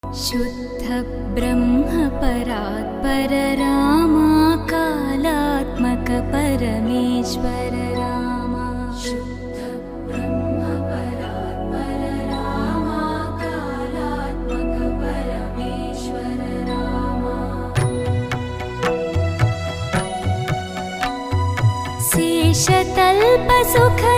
शुद्ध ब्रह्म परात्पर रामा कालात्मक परमेश्वर रामा शुद्ध ब्रह्म परात्पर रामा कालात्मक परमेश्वर रामा शेषतल्प सुख